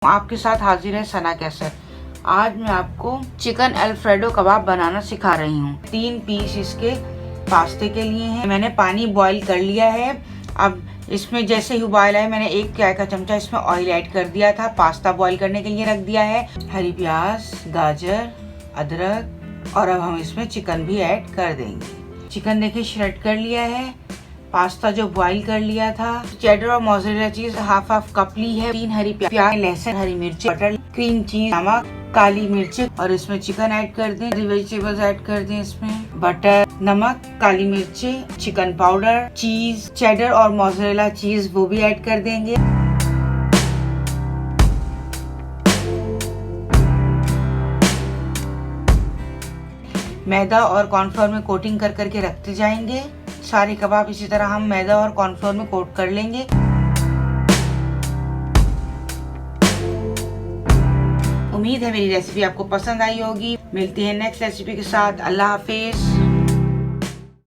आपके साथ हाजिर है सना कैसर। आज मैं आपको चिकन अल्फ्रेडो कबाब बनाना सिखा रही हूँ। 3 पीस इसके पास्ते के लिए हैं। मैंने पानी बॉईल कर लिया है। अब इसमें जैसे ही उबाल आए मैंने 1 चाय का चमचा इसमें ऑयल ऐड कर दिया था। पास्ता बॉईल करने के लिए रख दिया है। हरी प्याज, गाजर, अदरक और अब हम इसमें चिकन भी ऐड कर देंगे। चिकन देखिए श्रेड कर लिया है। पास्ता जो बॉईल कर लिया था, चेडर और मोज़रेला चीज हाफ कप ली है। 3 हरी प्याज, लहसुन, हरी मिर्च, बटर, क्रीम चीज, नमक, काली मिर्च और इसमें चिकन ऐड कर दें। हरी वेजिटेबल्स ऐड कर दें। इसमें बटर, नमक, काली मिर्च, चिकन पाउडर, चीज, चेडर और मोज़रेला चीज वो भी ऐड कर देंगे। मैदा और कॉर्नफ्लोर में कोटिंग कर करके रखते जाएंगे। सारे कबाब इसी तरह हम मैदा और कॉर्नफ्लोर में कोट कर लेंगे। उम्मीद है मेरी रेसिपी आपको पसंद आई होगी। मिलती है नेक्स्ट रेसिपी के साथ। अल्लाह हाफिज।